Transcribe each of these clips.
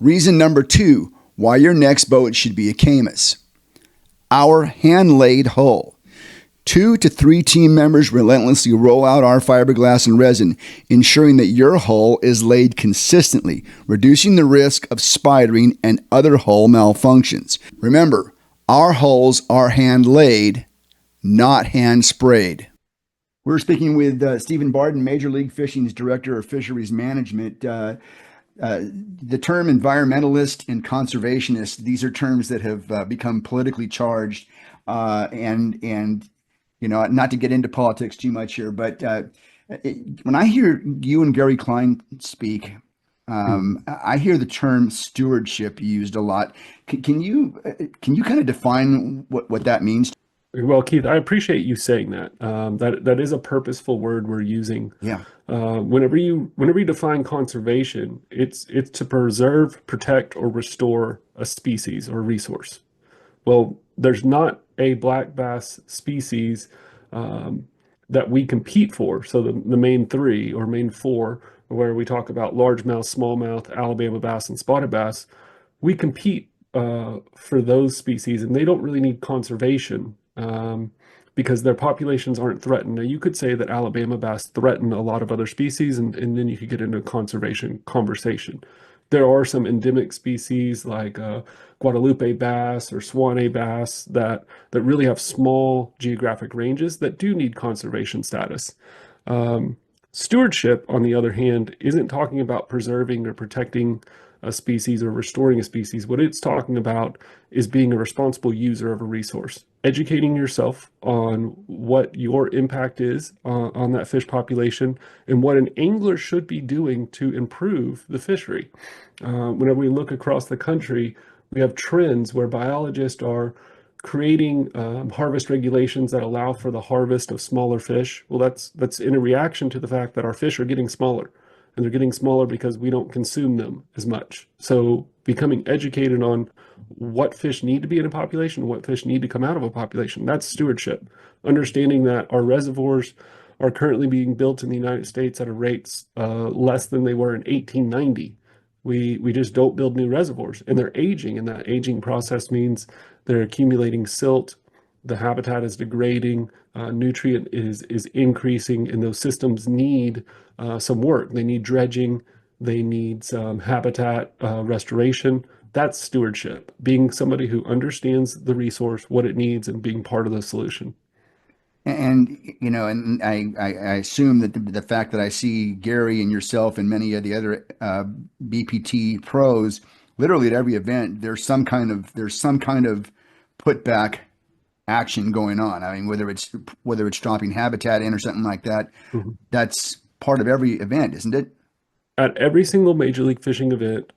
Reason number 2, why your next boat should be a Camus. Our hand-laid hull. 2 to 3 team members relentlessly roll out our fiberglass and resin, ensuring that your hull is laid consistently, reducing the risk of spidering and other hull malfunctions. Remember, our hulls are hand-laid, not hand-sprayed. We're speaking with Stephen Barden, Major League Fishing's Director of Fisheries Management. The term environmentalist and conservationist, these are terms that have become politically charged, and you know, not to get into politics too much here, but when I hear you and Gary Klein speak, I hear the term stewardship used a lot. Can you kind of define what that means? Well, Keith, I appreciate you saying that. That is a purposeful word we're using. Yeah. Whenever you define conservation, it's to preserve, protect, or restore a species or resource. Well, there's not a black bass species that we compete for. So the main 3 or main 4, where we talk about largemouth, smallmouth, Alabama bass, and spotted bass, we compete for those species, and they don't really need conservation because their populations aren't threatened. Now, you could say that Alabama bass threaten a lot of other species, and then you could get into a conservation conversation. There are some endemic species like Guadalupe bass or Swanee bass that really have small geographic ranges that do need conservation status. Stewardship, on the other hand, isn't talking about preserving or protecting a species or restoring a species. What it's talking about is being a responsible user of a resource, educating yourself on what your impact is on that fish population and what an angler should be doing to improve the fishery. Whenever we look across the country, we have trends where biologists are creating harvest regulations that allow for the harvest of smaller fish. Well, that's in a reaction to the fact that our fish are getting smaller, and they're getting smaller because we don't consume them as much. So becoming educated on what fish need to be in a population, what fish need to come out of a population, that's stewardship. Understanding that our reservoirs are currently being built in the United States at a rates less than they were in 1890. We just don't build new reservoirs, and they're aging, and that aging process means they're accumulating silt, the habitat is degrading, nutrient is increasing, and those systems need some work. They need dredging, they need some habitat restoration. That's stewardship, being somebody who understands the resource, what it needs, and being part of the solution. And you know, and I assume that the fact that I see Gary and yourself and many of the other BPT pros, literally at every event, there's some kind of putback action going on. I mean, whether it's dropping habitat in or something like that, that's part of every event, isn't it? At every single Major League Fishing event,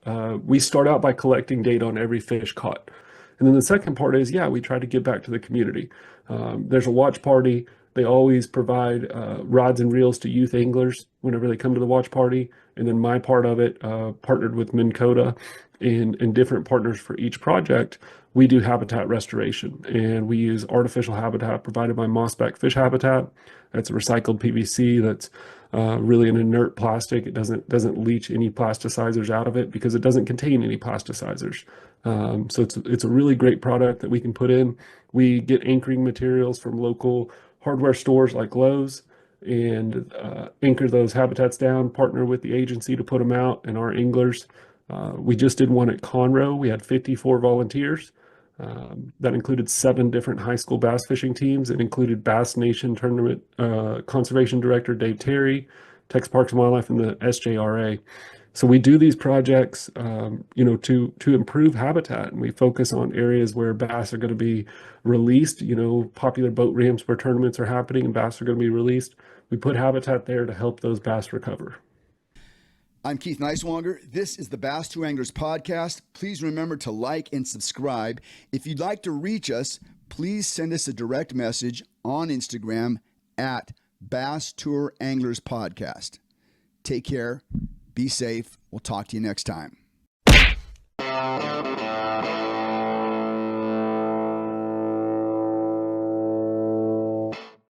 we start out by collecting data on every fish caught. And then the second part is, we try to give back to the community. There's a watch party. They always provide rods and reels to youth anglers whenever they come to the watch party. And then my part of it, partnered with Minn Kota and different partners for each project, we do habitat restoration. And we use artificial habitat provided by Mossback Fish Habitat. That's a recycled PVC that's really an inert plastic. It doesn't leach any plasticizers out of it because it doesn't contain any plasticizers. So it's a really great product that we can put in. We get anchoring materials from local hardware stores like Lowe's and anchor those habitats down, partner with the agency to put them out, and our anglers. We just did one at Conroe. We had 54 volunteers. That included 7 different high school bass fishing teams. It included Bass Nation Tournament Conservation Director Dave Terry, Texas Parks and Wildlife, and the SJRA. So we do these projects, to improve habitat, and we focus on areas where bass are going to be released. Popular boat ramps where tournaments are happening and bass are going to be released. We put habitat there to help those bass recover. I'm Keith Neiswanger. This is the Bass to Anglers podcast. Please remember to like and subscribe. If you'd like to reach us, please send us a direct message on Instagram at Bass Tour Anglers Podcast. Take care. Be safe. We'll talk to you next time.